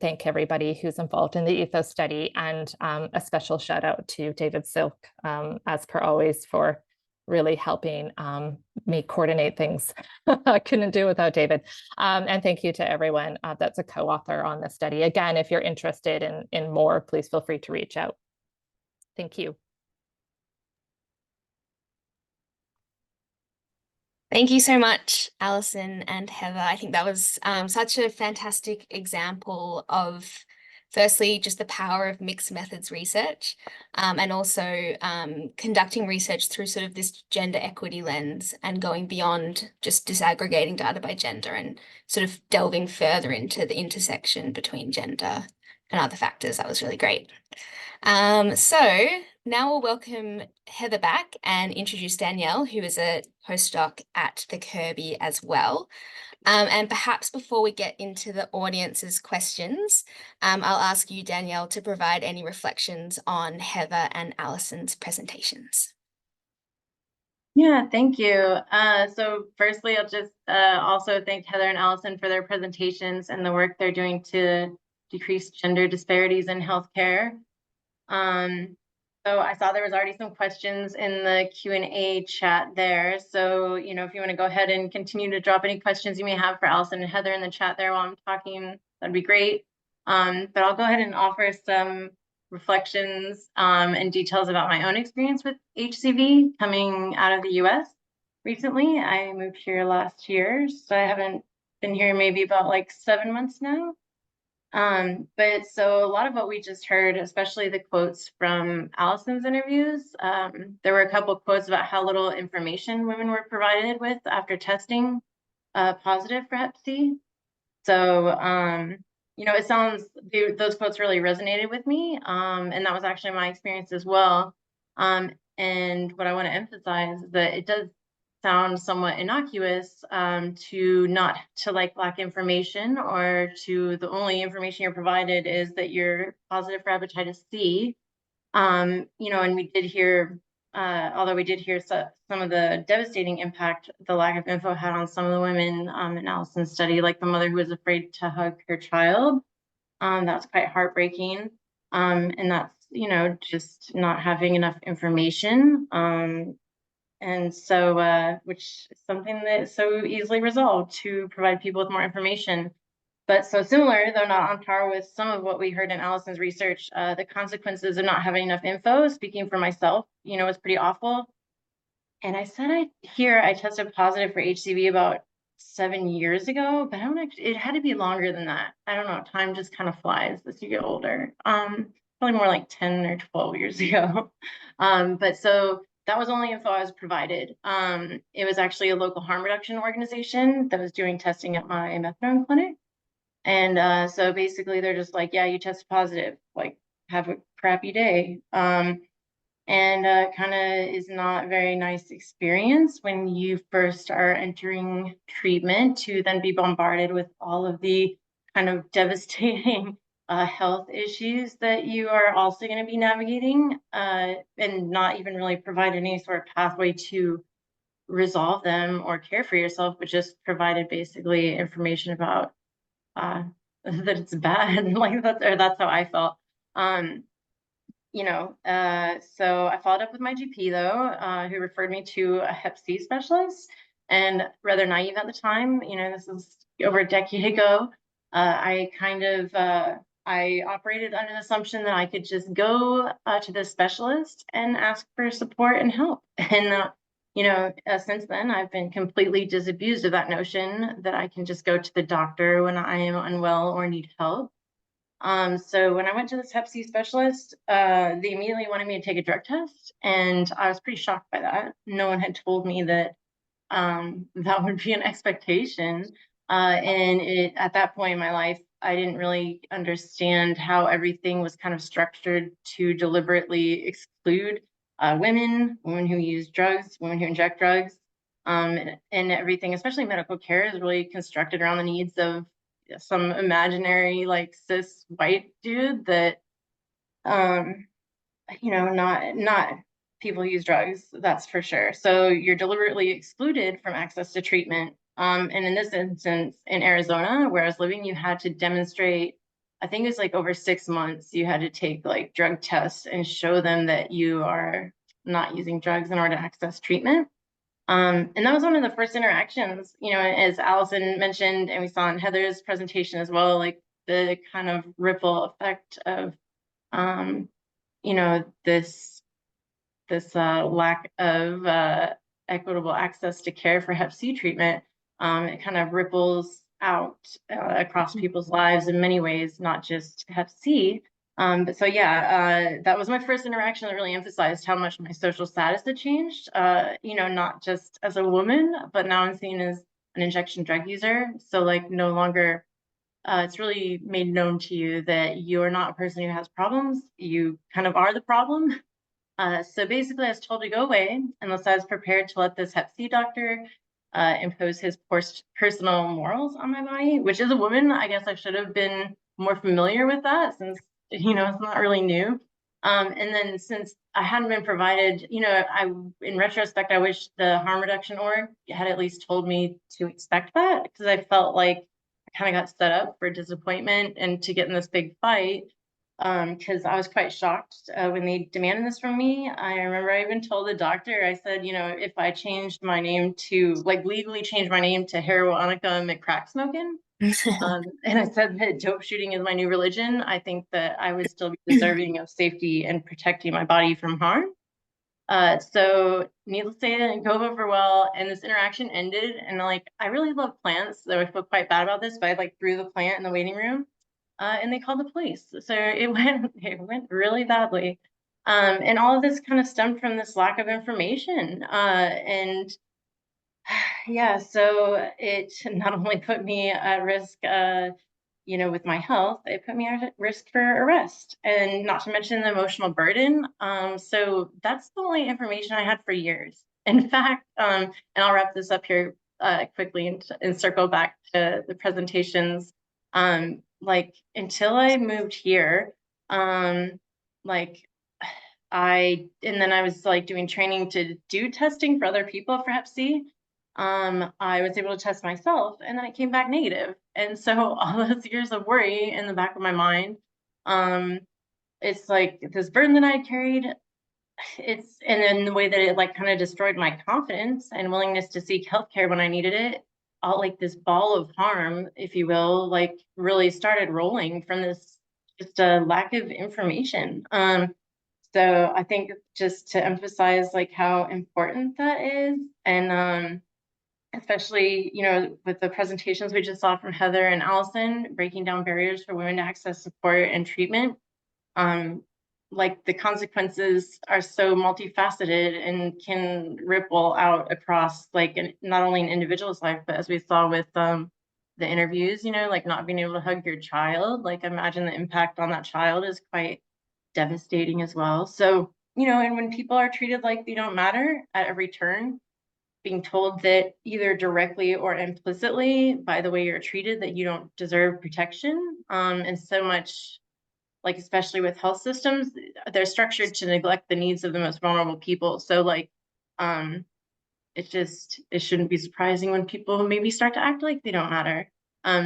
thank everybody who's involved in the Ethos study, and a special shout out to David Silk, as per always, for really helping me coordinate things. I couldn't do without David. And thank you to everyone that's a co-author on this study. Again, if you're interested in more, please feel free to reach out. Thank you. Thank you so much, Alison and Heather. I think that was such a fantastic example of Firstly, just the power of mixed methods research, and also conducting research through sort of this gender equity lens and going beyond just disaggregating data by gender and sort of delving further into the intersection between gender and other factors. That was really great. So now we'll welcome Heather back and introduce Danielle, who is a postdoc at the Kirby as well. And perhaps before we get into the audience's questions, I'll ask you, Danielle, to provide any reflections on Heather and Alison's presentations. Yeah, thank you. So firstly, I'll just also thank Heather and Alison for their presentations and the work they're doing to decrease gender disparities in healthcare. So I saw there was already some questions in the Q&A chat there. So, if you want to go ahead and continue to drop any questions you may have for Alison and Heather in the chat there while I'm talking, that'd be great. But I'll go ahead and offer some reflections and details about my own experience with HCV coming out of the US recently. I moved here last year, so I haven't been here maybe about like 7 months now. But so a lot of what we just heard, especially the quotes from Alison's interviews, there were a couple of quotes about how little information women were provided with after testing positive for Hep C. So, it sounds, those quotes really resonated with me. And that was actually my experience as well. And what I want to emphasize is that it does sound somewhat innocuous to lack information, or to the only information you're provided is that you're positive for hepatitis C. And we did hear, although we did hear some of the devastating impact the lack of info had on some of the women in Alison's study, like the mother who was afraid to hug her child. That's quite heartbreaking. And that's, just not having enough information. And so, which is something that's so easily resolved to provide people with more information. But so similar, though not on par with some of what we heard in Alison's research, the consequences of not having enough info, speaking for myself, was pretty awful. And I said I tested positive for HCV about 7 years ago, but it had to be longer than that. I don't know, time just kind of flies as you get older. Probably more like 10 or 12 years ago. But so that was only info I was provided. It was actually a local harm reduction organization that was doing testing at my methadone clinic. And so basically they're just like, yeah, you tested positive, like, have a crappy day. And kind of is not a very nice experience when you first are entering treatment, to then be bombarded with all of the kind of devastating health issues that you are also going to be navigating, and not even really provided any sort of pathway to resolve them or care for yourself, but just provided basically information about that it's bad. Like that's how I felt. So I followed up with my GP though, who referred me to a Hep C specialist. And rather naive at the time, this is over a decade ago, I operated under the assumption that I could just go to the specialist and ask for support and help. And since then, I've been completely disabused of that notion that I can just go to the doctor when I am unwell or need help. So when I went to this Hep C specialist, they immediately wanted me to take a drug test, and I was pretty shocked by that. No one had told me that that would be an expectation. And at that point in my life, I didn't really understand how everything was kind of structured to deliberately exclude women who use drugs, women who inject drugs, and everything, especially medical care, is really constructed around the needs of some imaginary like cis white dude that not people who use drugs, that's for sure. So you're deliberately excluded from access to treatment. And in this instance, in Arizona, where I was living, you had to demonstrate, I think it was like over 6 months, you had to take like drug tests and show them that you are not using drugs in order to access treatment. And that was one of the first interactions, as Alison mentioned, and we saw in Heather's presentation as well, like the kind of ripple effect of, this lack of equitable access to care for Hep C treatment. It kind of ripples out across people's lives in many ways, not just Hep C. But so yeah, that was my first interaction that really emphasized how much my social status had changed. You know, not just as a woman, but now I'm seen as an injection drug user. So like no longer, it's really made known to you that you're not a person who has problems. You kind of are the problem. So basically, I was told to go away unless I was prepared to let this Hep C doctor impose his personal morals on my body, which as a woman, I guess I should have been more familiar with that since, you know, it's not really new. And then since I hadn't been provided, you know, in retrospect, I wish the harm reduction org had at least told me to expect that, because I felt like I kind of got set up for disappointment and to get in this big fight. Because I was quite shocked when they demanded this from me. I remember I even told the doctor, I said, you know, if I changed my name to, like, legally change my name to Heroinica McCrack Smoking, and I said that dope shooting is my new religion, I think that I would still be deserving of safety and protecting my body from harm. So needless to say, it didn't go over well, and this interaction ended. And like, I really love plants, so I feel quite bad about this, but I like threw the plant in the waiting room. And they called the police. So it went really badly. And all of this kind of stemmed from this lack of information. And yeah, so it not only put me at risk, you know, with my health, it put me at risk for arrest, and not to mention the emotional burden. So that's the only information I had for years. In fact, and I'll wrap this up here quickly and circle back to the presentations. Like until I moved here, like and then I was like doing training to do testing for other people for Hep C. I was able to test myself, and then it came back negative. And so all those years of worry in the back of my mind, it's like this burden that I carried. And then the way that it like kind of destroyed my confidence and willingness to seek healthcare when I needed it, all like this ball of harm, if you will, like really started rolling from this just a lack of information. So I think just to emphasize like how important that is, and especially, you know, with the presentations we just saw from Heather and Alison, breaking down barriers for women to access support and treatment. Like the consequences are so multifaceted and can ripple out across like not only an individual's life, but as we saw with the interviews, you know, like not being able to hug your child, like imagine the impact on that child is quite devastating as well. So, you know, and when people are treated like they don't matter at every turn, being told that either directly or implicitly by the way you're treated that you don't deserve protection, and so much, like especially with health systems, they're structured to neglect the needs of the most vulnerable people. So like it shouldn't be surprising when people maybe start to act like they don't matter.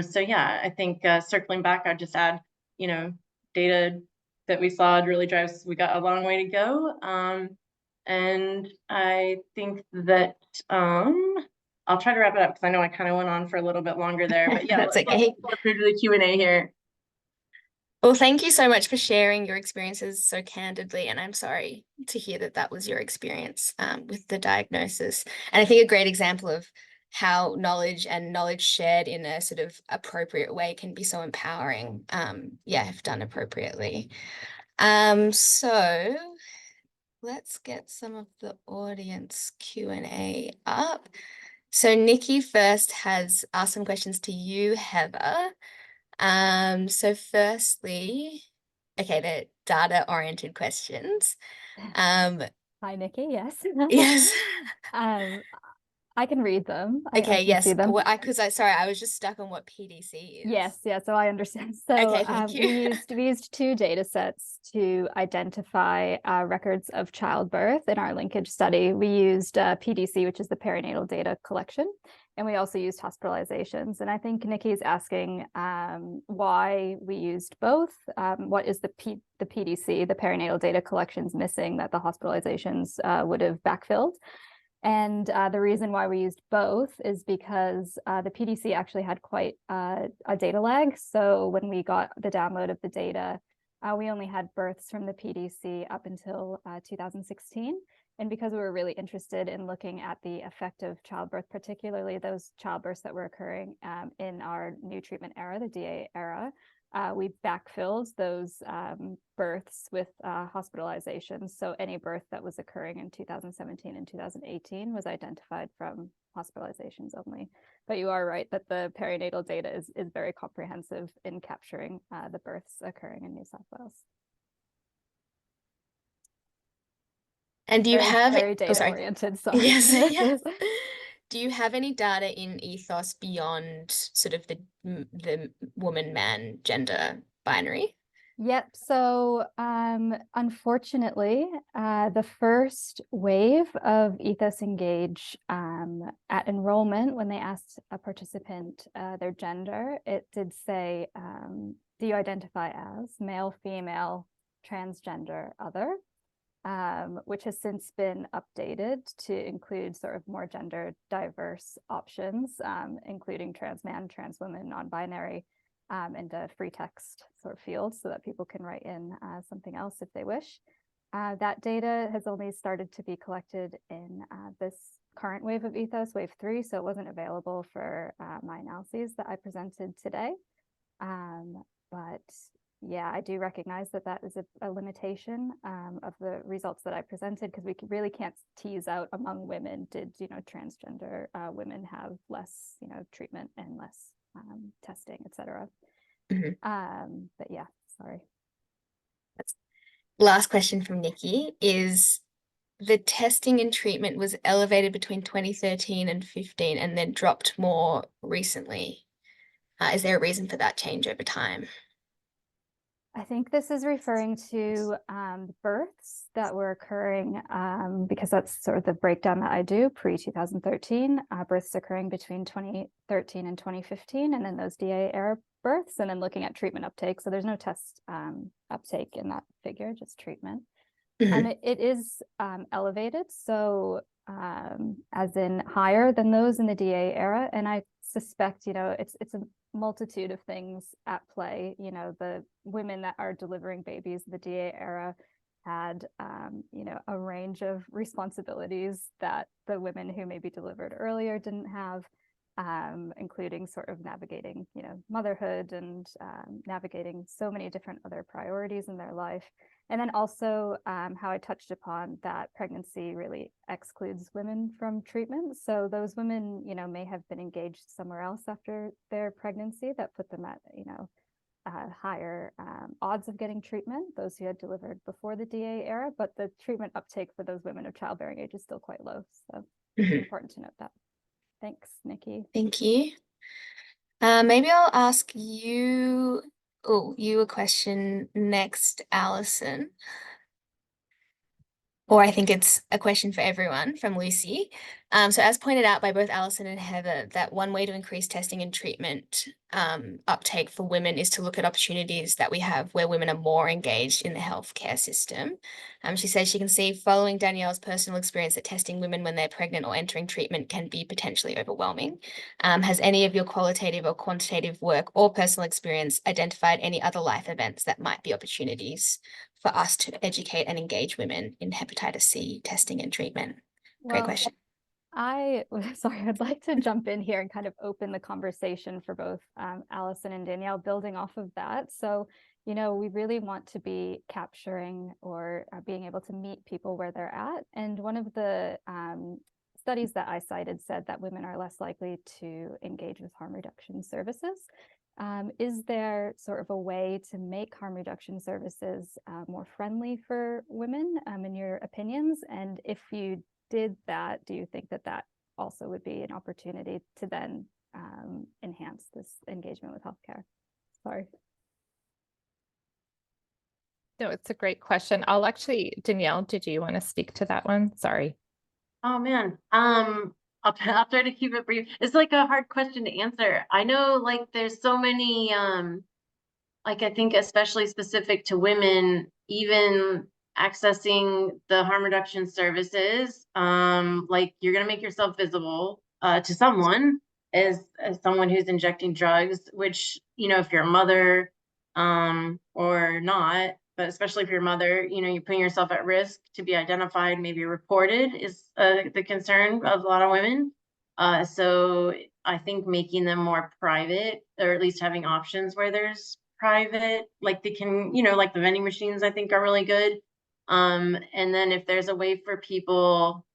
So yeah, I think circling back, I'd just add, you know, data that we saw really drives, we got a long way to go. And I think that I'll try to wrap it up because I know I kind of went on for a little bit longer there, but yeah, That's okay. Let's move to the Q&A here. Well, thank you so much for sharing your experiences so candidly, and I'm sorry to hear that that was your experience with the diagnosis. And I think a great example of how knowledge and knowledge shared in a sort of appropriate way can be so empowering, yeah, if done appropriately. So let's get some of the audience Q&A up. So Nikki first has asked some questions to you, Heather. So firstly, okay, the data-oriented questions. Hi, Nikki. Yes. Yes. I can read them. Okay, I can yes. see them. Sorry, I was just stuck on what PDC is. Yes, yeah, so I understand. So Okay, thank you. we used two data sets to identify records of childbirth in our linkage study. We used PDC, which is the perinatal data collection, and we also used hospitalizations. And I think Nikki's asking why we used both. What is the PDC, the perinatal data collections, missing that the hospitalizations would have backfilled? And the reason why we used both is because the PDC actually had quite a data lag. So when we got the download of the data, we only had births from the PDC up until 2016. And because we were really interested in looking at the effect of childbirth, particularly those childbirths that were occurring in our new treatment era, the DA era, we backfilled those births with hospitalizations. So any birth that was occurring in 2017 and 2018 was identified from hospitalizations only. But you are right that the perinatal data is very comprehensive in capturing the births occurring in New South Wales. And do you have very data oriented? Sorry. Yes, yeah. Do you have any data in ethos beyond sort of the woman, man, gender binary? Yep. So unfortunately, the first wave of Ethos Engage at enrollment, when they asked a participant their gender, it did say, do you identify as male, female, transgender, other? Which has since been updated to include sort of more gender diverse options, including trans man, trans woman, non-binary, and a free text sort of field so that people can write in something else if they wish. That data has only started to be collected in this current wave of Ethos, wave 3, so it wasn't available for my analyses that I presented today. But yeah, I do recognize that that is a limitation of the results that I presented, because we really can't tease out among women, did, transgender women have less, treatment and less testing, etc. But yeah, sorry. Last question from Nikki is, the testing and treatment was elevated between 2013 and 15 and then dropped more recently. Is there a reason for that change over time? I think this is referring to births that were occurring, because that's sort of the breakdown that I do pre-2013, births occurring between 2013 and 2015, and then those DA era births, and then looking at treatment uptake. So there's no test uptake in that figure, just treatment. It is elevated, so as in higher than those in the DA era, and I suspect, it's a multitude of things at play. The women that are delivering babies in the DA era had a range of responsibilities that the women who maybe delivered earlier didn't have, including sort of navigating motherhood and navigating so many different other priorities in their life. And then also how I touched upon that pregnancy really excludes women from treatment. So those women, may have been engaged somewhere else after their pregnancy that put them at, higher odds of getting treatment, those who had delivered before the DA era, but the treatment uptake for those women of childbearing age is still quite low. So it's important to note that. Thanks, Nikki. Thank you. Maybe I'll ask you a question next, Alison. Or I think it's a question for everyone from Lucy. So as pointed out by both Alison and Heather, that one way to increase testing and treatment uptake for women is to look at opportunities that we have where women are more engaged in the healthcare system. She says she can see, following Danielle's personal experience, that testing women when they're pregnant or entering treatment can be potentially overwhelming. Has any of your qualitative or quantitative work or personal experience identified any other life events that might be opportunities for us to educate and engage women in hepatitis C testing and treatment? Great question. I'd like to jump in here and kind of open the conversation for both Alison and Danielle, building off of that. So, we really want to be capturing or being able to meet people where they're at. And one of the studies that I cited said that women are less likely to engage with harm reduction services. Is there sort of a way to make harm reduction services more friendly for women, in your opinions? And if you did that, do you think that that also would be an opportunity to then enhance this engagement with healthcare? Sorry. No, it's a great question. I'll actually, Danielle, did you want to speak to that one? Sorry. Oh man. I'll try to keep it brief. It's like a hard question to answer. I know there's so many, I think especially specific to women, even accessing the harm reduction services, you're going to make yourself visible to someone as someone who's injecting drugs, which, if you're a mother or not, but especially if you're a mother, you know, you're putting yourself at risk to be identified, maybe reported is the concern of a lot of women. So I think making them more private, or at least having options where there's private, like they can, you know, like the vending machines, I think are really good. And then if there's a way for people,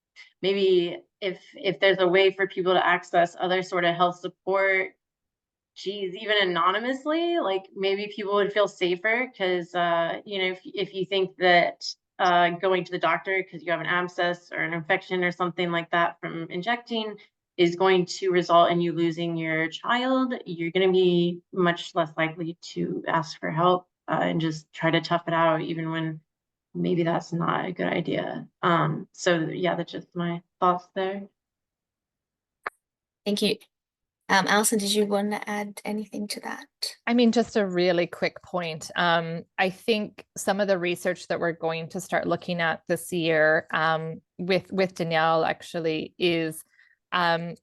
maybe if there's a way for people to access other sort of health support, geez, even anonymously, like maybe people would feel safer, because you know, if you think that going to the doctor because you have an abscess or an infection or something like that from injecting is going to result in you losing your child, you're going to be much less likely to ask for help and just try to tough it out, even when maybe that's not a good idea. So yeah, that's just my thoughts there. Thank you. Alison, did you want to add anything to that? I mean, just a really quick point. I think some of the research that we're going to start looking at this year with Danielle actually is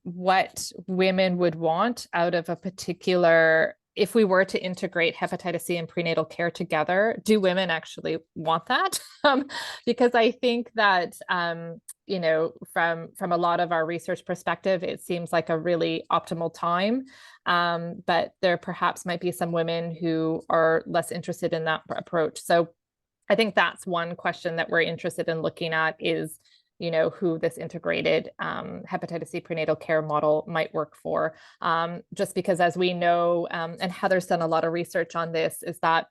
what women would want out of a particular, if we were to integrate hepatitis C and prenatal care together, do women actually want that? Because I think that, you know, from a lot of our research perspective, it seems like a really optimal time. But there perhaps might be some women who are less interested in that approach. So I think that's one question that we're interested in looking at is, you know, who this integrated hepatitis C prenatal care model might work for. Just because, as we know, and Heather's done a lot of research on this, is that,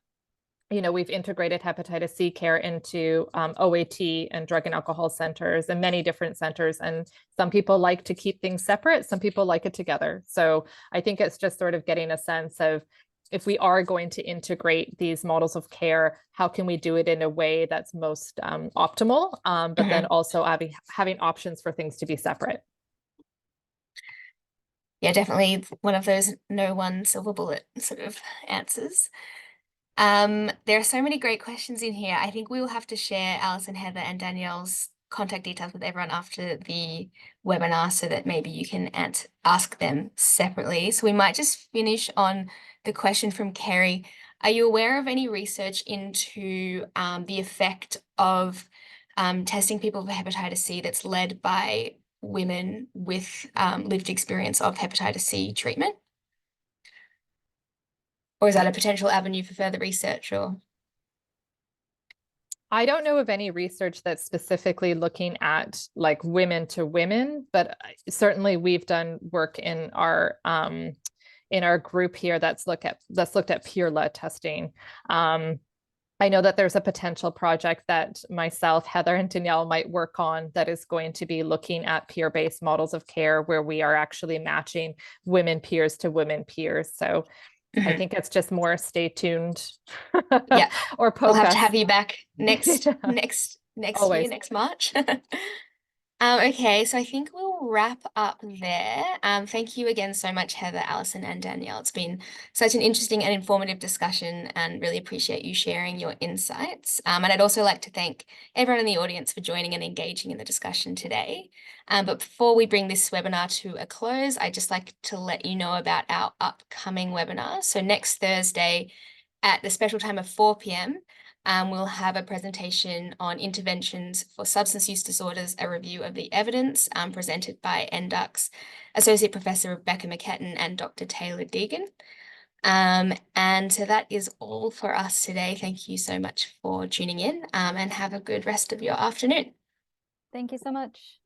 you know, we've integrated hepatitis C care into OAT and drug and alcohol centers and many different centers. And some people like to keep things separate. Some people like it together. So I think it's just sort of getting a sense of, if we are going to integrate these models of care, how can we do it in a way that's most optimal, but then also having options for things to be separate. Yeah, definitely one of those no one silver bullet sort of answers. There are so many great questions in here. I think we will have to share Alison, Heather, and Danielle's contact details with everyone after the webinar so that maybe you can ask them separately. So we might just finish on the question from Kerry. Are you aware of any research into the effect of testing people for hepatitis C that's led by women with lived experience of hepatitis C treatment? Or is that a potential avenue for further research? Or I don't know of any research that's specifically looking at like women to women, but certainly we've done work in our group here that's looked at PIRLA testing. I know that there's a potential project that myself, Heather, and Danielle might work on that is going to be looking at peer-based models of care where we are actually matching women peers to women peers. So I think it's just more stay tuned. Yeah, or poke I'll have us. to have you back next Always. year, next March. Okay, so I think we'll wrap up there. Thank you again so much, Heather, Alison, and Danielle. It's been such an interesting and informative discussion, and really appreciate you sharing your insights. And I'd also like to thank everyone in the audience for joining and engaging in the discussion today. But before we bring this webinar to a close, I'd just like to let you know about our upcoming webinar. So next Thursday at the special time of 4 p.m, we'll have a presentation on interventions for substance use disorders, a review of the evidence presented by NDUC's Associate Professor Rebecca McKetton and Dr. Taylor Deegan. And so that is all for us today. Thank you so much for tuning in and have a good rest of your afternoon. Thank you so much.